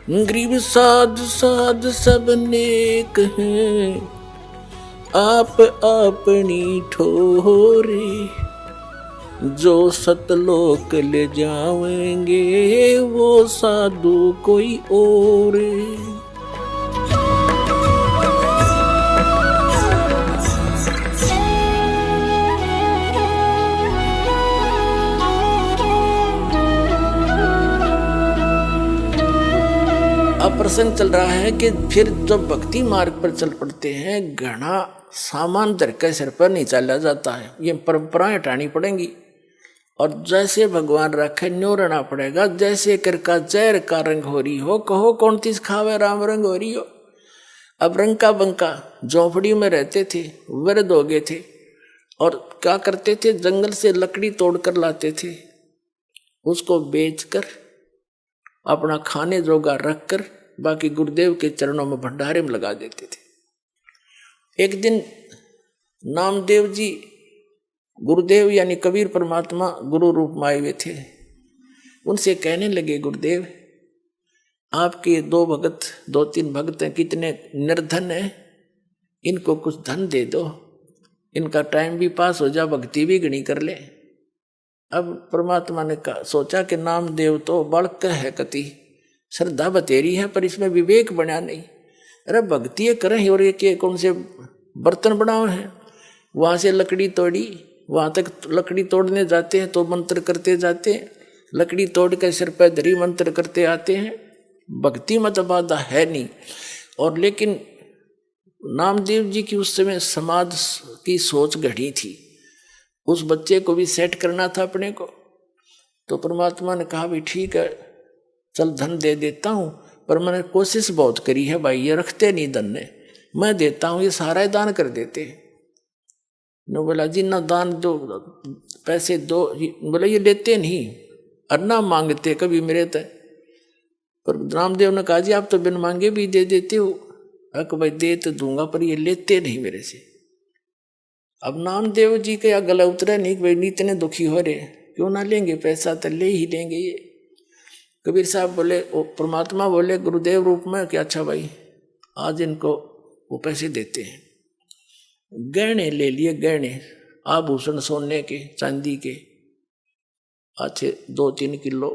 गरीब साध साध सब नेक हैं, आप अपनी ठोरे, जो सतलोक ले जाएंगे वो साधु कोई और। अब प्रसंग चल रहा है कि फिर जब भक्ति मार्ग पर चल पड़ते हैं, घना सामान धर के सिर पर नहीं चला जाता है, ये परंपराएं हटानी पड़ेंगी। और जैसे भगवान रखे न्यो रहना पड़ेगा। जैसे कर का जहर का रंग हो रही हो, कहो कौन तीस खावे राम रंग हो रही हो। अब रंग का बंका झोंपड़ी में रहते थे, वृद्ध हो गए थे, और क्या करते थे, जंगल से लकड़ी तोड़कर लाते थे, उसको बेचकर अपना खाने जोगा रखकर बाकी गुरुदेव के चरणों में भंडारे में लगा देते थे। एक दिन नामदेव जी गुरुदेव यानी कबीर परमात्मा गुरु रूप में आए हुए थे। उनसे कहने लगे, गुरुदेव आपके दो तीन भक्त हैं, कितने निर्धन हैं, इनको कुछ धन दे दो, इनका टाइम भी पास हो जा, भक्ति भी गणी कर ले। अब परमात्मा ने सोचा कि नामदेव तो बड़क है, कति श्रद्धा बतेरी है, पर इसमें विवेक बना नहीं। अरे भक्ति करें और ये कौन से बर्तन बनाओ हैं। वहाँ से लकड़ी तोड़ी, वहाँ तक लकड़ी तोड़ने जाते हैं तो मंत्र करते जाते हैं, लकड़ी तोड़ के सिर पर धरी मंत्र करते आते हैं। भक्ति मत बाधा है नहीं। और लेकिन नामदेव जी की उस समय समाज की सोच घड़ी थी, उस बच्चे को भी सेट करना था अपने को। तो परमात्मा ने कहा, भाई ठीक है, चल धन दे देता हूँ, पर मैंने कोशिश बहुत करी है भाई, ये रखते नहीं धन ने, मैं देता हूँ, ये सारा दान कर देते। नो बोला जी ना दान दो, पैसे दो, बोला ये लेते नहीं और ना मांगते कभी मेरे तय। पर रामदेव ने कहा, जी आप तो बिन मांगे भी दे देते हो। अक भाई दे तो दूंगा, पर ये लेते नहीं मेरे से। अब नामदेव जी के गला उतरा नहीं, भाई इतने दुखी हो रहे, क्यों ना लेंगे, पैसा तो ले ही लेंगे ये। कबीर साहब बोले, परमात्मा बोले गुरुदेव रूप में कि अच्छा भाई आज इनको वो पैसे देते हैं। गहने ले लिए, गहने आभूषण सोने के चांदी के अच्छे 2-3 किलो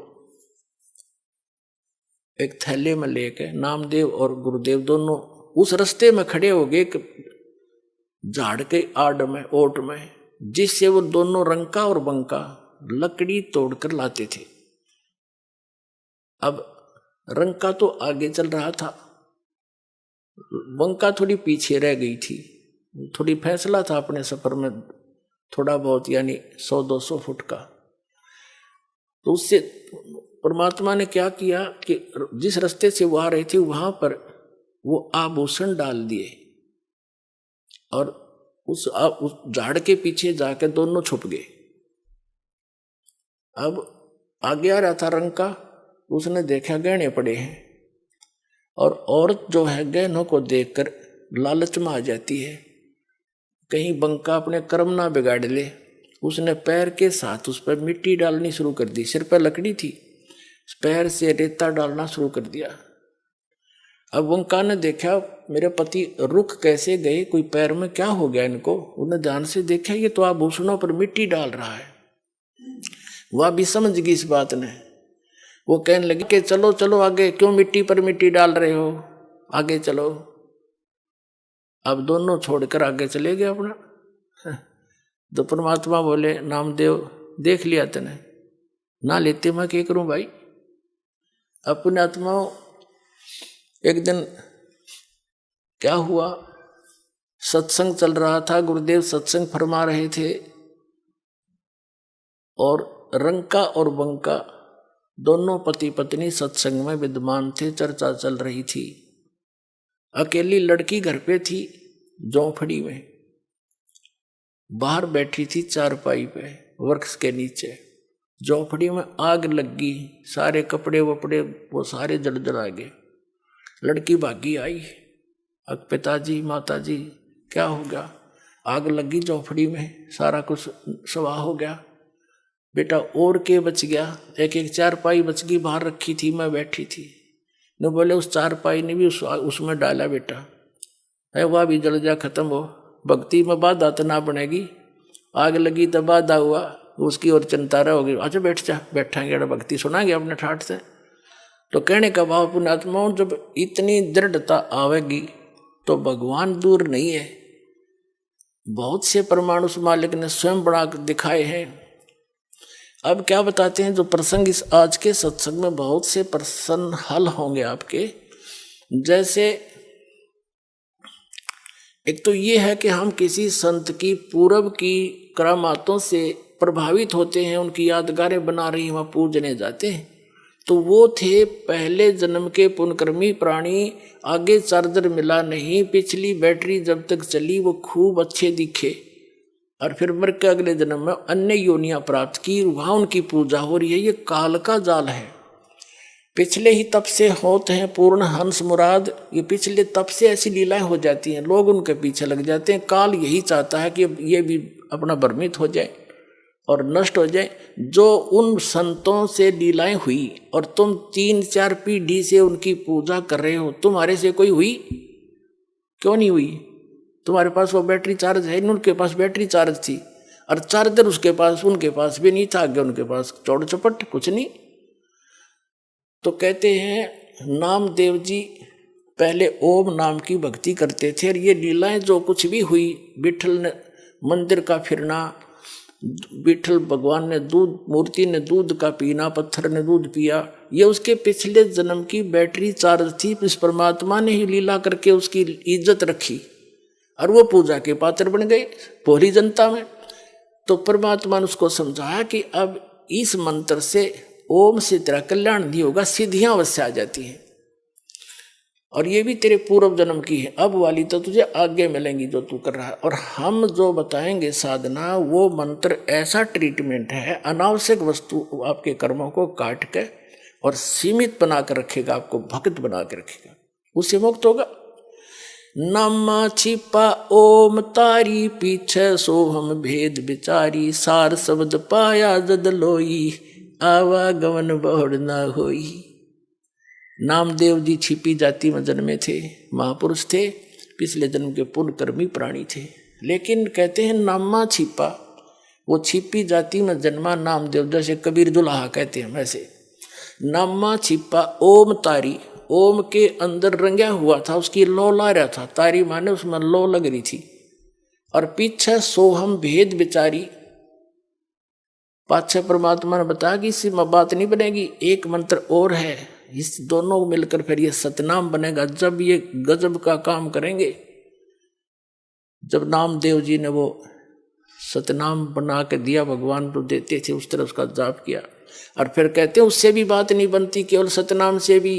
एक थैले में लेके नामदेव और गुरुदेव दोनों उस रास्ते में खड़े हो गए, झाड़ के आड़ में ओट में, जिससे वो दोनों रंका और बंका लकड़ी तोड़कर लाते थे। अब रंका तो आगे चल रहा था, बंका थोड़ी पीछे रह गई थी। थोड़ी फैसला था अपने सफर में थोड़ा बहुत, यानी 100-200 फुट का। तो उससे परमात्मा ने क्या किया कि जिस रास्ते से वो आ रही थी वहां पर वो आभूषण डाल दिए और उस झाड़ के पीछे जाकर दोनों छुप गए। अब आगे आ रहा था रंका, उसने देखा गहने पड़े हैं, और औरत जो है गहनों को देखकर लालच में आ जाती है, कहीं बंका अपने कर्म ना बिगाड़ ले। उसने पैर के साथ उस पर मिट्टी डालनी शुरू कर दी, सिर पर लकड़ी थी, पैर से रेता डालना शुरू कर दिया। अब बंका ने देखा मेरे पति रुक कैसे गए, कोई पैर में क्या हो गया इनको। उन्हें ध्यान से देखा, ये तो आभूषणों पर मिट्टी डाल रहा है। वह भी समझ गई इस बात ने। वो कहने लगी कि चलो चलो आगे, क्यों मिट्टी पर मिट्टी डाल रहे हो, आगे चलो। अब दोनों छोड़कर आगे चले गए अपना। तो परमात्मा बोले, नामदेव देख लिया तने, ना लेते मैं क्या करूं भाई। अपने आत्माओं एक दिन क्या हुआ, सत्संग चल रहा था, गुरुदेव सत्संग फरमा रहे थे, और रंका और बंका दोनों पति पत्नी सत्संग में विद्यमान थे, चर्चा चल रही थी। अकेली लड़की घर पे थी, झोंपड़ी में बाहर बैठी थी चारपाई पे वृक्ष के नीचे। झोंपड़ी में आग लग गई, सारे कपड़े वपड़े वो सारे जल जला गए। लड़की भागी आई, अब पिताजी माताजी क्या हो गया, आग लगी झोंपड़ी में, सारा कुछ स्वाह हो गया। बेटा और के बच गया, एक चारपाई बच गई, बाहर रखी थी, मैं बैठी थी। न बोले उस चारपाई ने भी उसमें डाला बेटा है, वह भी जल जा खत्म हो। भक्ति में बाधा तो ना बनेगी, आग लगी तो बाधा हुआ, उसकी ओर चिंतारा होगी। अच्छा बैठ जा, बैठाएंगे भक्ति सुनाएंगे अपने ठाठ से। तो कहने का भाव पुण्यात्माओं, जब इतनी दृढ़ता आवेगी तो भगवान दूर नहीं है। बहुत से प्रमाण उस मालिक ने स्वयं बना दिखाए हैं। अब क्या बताते हैं, जो प्रसंग इस आज के सत्संग में बहुत से प्रश्न हल होंगे आपके। जैसे एक तो ये है कि हम किसी संत की पूर्व की करामातों से प्रभावित होते हैं, उनकी यादगारें बना रही वहाँ पूजने जाते हैं। तो वो थे पहले जन्म के पुण्यकर्मी प्राणी, आगे चार्जर मिला नहीं, पिछली बैटरी जब तक चली वो खूब अच्छे दिखे, और फिर मर के अगले जन्म में अन्य योनियां प्राप्त की, वहां उनकी पूजा हो रही है। ये काल का जाल है। पिछले ही तप से होते हैं पूर्ण हंस मुराद, ये पिछले तप से ऐसी लीलाएं हो जाती हैं, लोग उनके पीछे लग जाते हैं। काल यही चाहता है कि ये भी अपना भ्रमित हो जाए और नष्ट हो जाए। जो उन संतों से लीलाएं हुई और तुम 3-4 पीढ़ी से उनकी पूजा कर रहे हो, तुम्हारे से कोई हुई? क्यों नहीं हुई? तुम्हारे पास वो बैटरी चार्ज है, उनके पास बैटरी चार्ज थी, और चार्जर उसके पास उनके पास भी नहीं था, आगे उनके पास चौड़ चपट कुछ नहीं। तो कहते हैं नामदेव जी पहले ओम नाम की भक्ति करते थे, और ये लीलाएं जो कुछ भी हुई, विठल ने मंदिर का फिरना, विठल भगवान ने दूध, मूर्ति ने दूध का पीना, पत्थर ने दूध पिया, ये उसके पिछले जन्म की बैटरी चार्ज थी। इस परमात्मा ने ही लीला करके उसकी इज्जत रखी और वो पूजा के पात्र बन गए पूरी जनता में। तो परमात्मा ने उसको समझाया कि अब इस मंत्र से, ओम से तेरा कल्याण नहीं होगा, सिद्धियां अवश्य आ जाती हैं, और ये भी तेरे पूर्व जन्म की है, अब वाली तो तुझे आगे मिलेंगी जो तू कर रहा है। और हम जो बताएंगे साधना, वो मंत्र ऐसा ट्रीटमेंट है, अनावश्यक वस्तु आपके कर्मों को काट के और सीमित बना कर रखेगा, आपको भक्त बना के रखेगा, उससे मुक्त होगा। नामा छिपा ओम तारी, पीछे सोहम भेद बिचारी, सार शब्द पाया जद लोई, आवागमन बहुड़ ना होई। नामदेव जी छिपी जाति में जन्मे थे, महापुरुष थे, पिछले जन्म के पुण्यकर्मी प्राणी थे। लेकिन कहते हैं नामा छिपा, वो छिपी जाति में जन्मा नामदेव, जैसे कबीर दुल्हा कहते हैं वैसे। नामा छिपा ओम तारी, ओम के अंदर रंगा हुआ था, उसकी लो ला रहा था, तारी माने उसमें लो लग रही थी। और पीछे सोहम भेद बिचारी, पाछे परमात्मा ने बताया कि इससे बात नहीं बनेगी, एक मंत्र और है, इस दोनों मिलकर फिर ये सतनाम बनेगा। जब ये गजब का काम करेंगे, जब नामदेव जी ने वो सतनाम बना के दिया, भगवान तो देते थे, उस तरह उसका जाप किया, और फिर कहते हैं उससे भी बात नहीं बनती, केवल सतनाम से भी।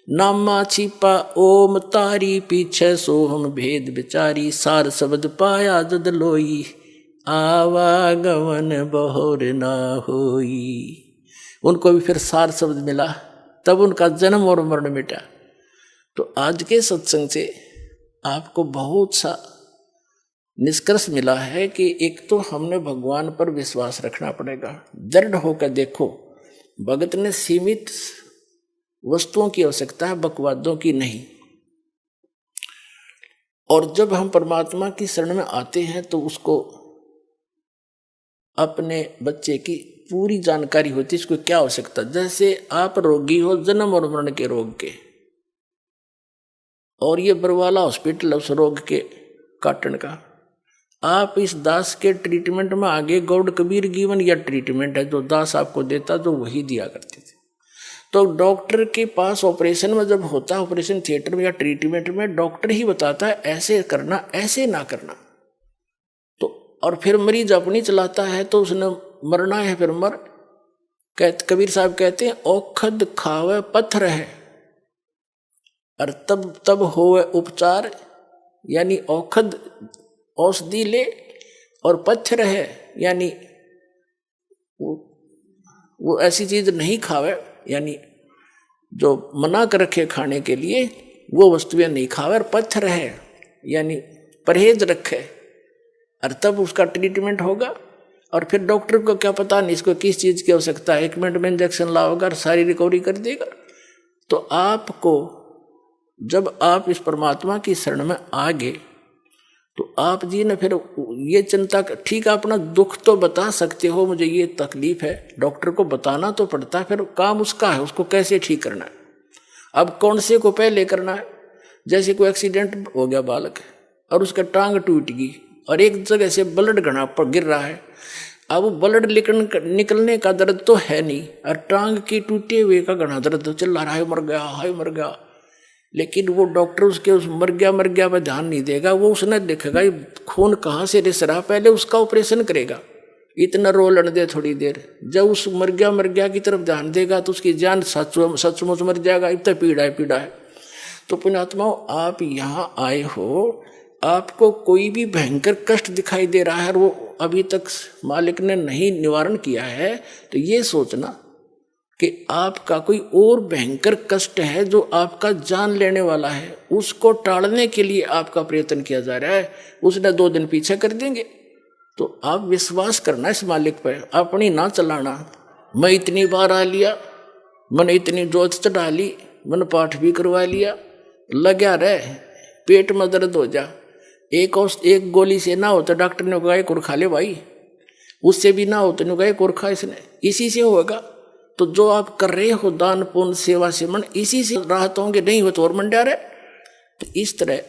नामा छिपा ओम तारी, पीछे सोहम भेद बिचारी, सार शब्द पाया जद लोई, आवागमन बहुर ना होई। उनको भी फिर सार शब्द मिला, तब उनका जन्म और मरण मिटा। तो आज के सत्संग से आपको बहुत सा निष्कर्ष मिला है कि एक तो हमने भगवान पर विश्वास रखना पड़ेगा, दृढ़ होकर देखो। भगत ने सीमित वस्तुओं की आवश्यकता है, बकवादों की नहीं। और जब हम परमात्मा की शरण में आते हैं तो उसको अपने बच्चे की पूरी जानकारी होती है, इसको क्या आवश्यकता। जैसे आप रोगी हो जन्म और मरण के रोग के, और ये बरवाला हॉस्पिटल उस रोग के काटन का, आप इस दास के ट्रीटमेंट में आगे गौड़ कबीर गिवन या ट्रीटमेंट है जो दास आपको देता, जो वही दिया करते थे। तो डॉक्टर के पास ऑपरेशन में जब होता है, ऑपरेशन थिएटर में या ट्रीटमेंट में, डॉक्टर ही बताता है ऐसे करना, ऐसे ना करना। तो और फिर मरीज अपनी चलाता है, तो उसने मरना है फिर मर। कबीर साहब कहते हैं औखद खावे पत्थर है, और तब होवे उपचार, यानी औखद औषधि ले और पत्थर है, यानी वो ऐसी चीज नहीं खावे, यानी जो मना कर रखे खाने के लिए वो वस्तुएं नहीं खावे, और पत्थर है यानी परहेज रखे, और तब उसका ट्रीटमेंट होगा। और फिर डॉक्टर को क्या पता नहीं इसको किस चीज़ की आवश्यकता है, 1 मिनट में इंजेक्शन लाओगा और सारी रिकवरी कर देगा। तो आपको जब आप इस परमात्मा की शरण में आ गए तो आप जी ने फिर ये चिंता, ठीक है अपना दुख तो बता सकते हो, मुझे ये तकलीफ है, डॉक्टर को बताना तो पड़ता है, फिर काम उसका है, उसको कैसे ठीक करना है। अब कौन से को पहले करना है। जैसे कोई एक्सीडेंट हो गया बालक और उसका टांग टूट गई और एक जगह से ब्लड घना पर गिर रहा है, अब ब्लड निकलने का दर्द तो है नहीं और टांग की टूटे हुए का घना दर्द चल रहा है, मर गया, हाय मर गया। लेकिन वो डॉक्टर उसके उस मर गया पर ध्यान नहीं देगा, वो उसने देखेगा खून कहाँ से रिस रहा, पहले उसका ऑपरेशन करेगा, इतना रोलन दे थोड़ी देर। जब उस मर गया की तरफ ध्यान देगा तो उसकी जान सचमुच मर जाएगा, इतना पीड़ा है। तो पुण्यात्माओं, आप यहाँ आए हो, आपको कोई भी भयंकर कष्ट दिखाई दे रहा है और वो अभी तक मालिक ने नहीं निवारण किया है, तो ये सोचना कि आपका कोई और भयंकर कष्ट है जो आपका जान लेने वाला है, उसको टालने के लिए आपका प्रयत्न किया जा रहा है। उसने 2 दिन पीछे कर देंगे। तो आप विश्वास करना इस मालिक पर, अपनी ना चलाना। मैं इतनी बार आ लिया, मैंने इतनी जोत चढ़ा ली, मैंने पाठ भी करवा लिया, लगा रहे, पेट में दर्द हो जा, एक गोली से ना हो तो डॉक्टर ने कहा एक और खा ले भाई, उससे भी ना हो तो कहा एक और खा, इसने इसी से होगा। तो जो आप कर रहे हो दान पुण्य सेवा सिमरन, इसी से राहत होंगे, नहीं हो तो और मंडा रहे। तो इस तरह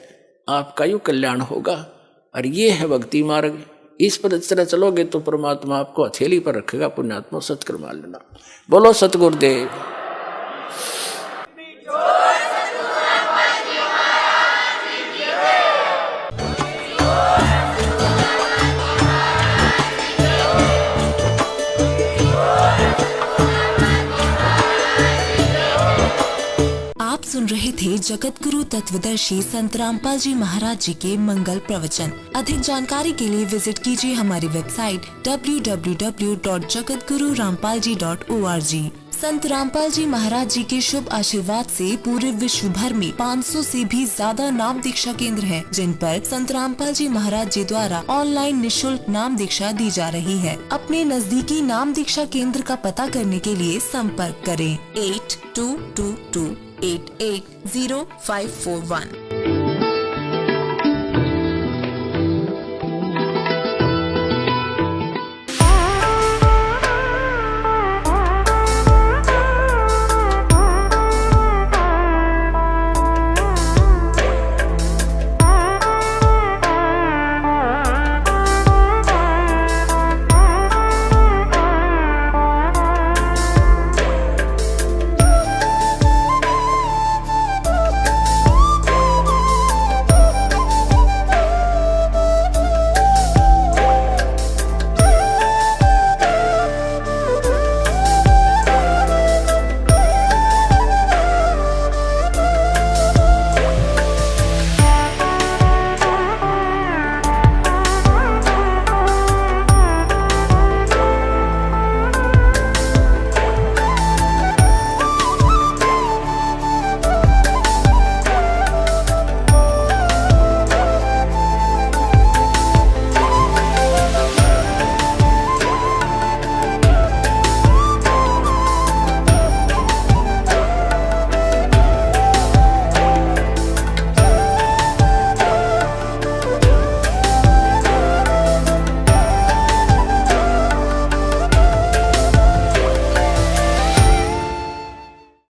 आपका यू कल्याण होगा और ये है भक्ति मार्ग। इस पर इस तरह चलोगे तो परमात्मा आपको हथेली पर रखेगा। पुण्यात्मा सत्कर्म मान लेना। बोलो सतगुरुदेव। सुन रहे थे जगत गुरु तत्वदर्शी संत रामपाल जी महाराज जी के मंगल प्रवचन। अधिक जानकारी के लिए विजिट कीजिए हमारी वेबसाइट www.jagatgururampalji.org। संत रामपाल जी महाराज जी के शुभ आशीर्वाद से पूरे विश्व भर में 500 से भी ज्यादा नाम दीक्षा केंद्र हैं, जिन पर संत रामपाल जी महाराज जी द्वारा ऑनलाइन निशुल्क नाम दीक्षा दी जा रही है। अपने नजदीकी नाम दीक्षा केंद्र का पता करने के लिए संपर्क करें 8222880541।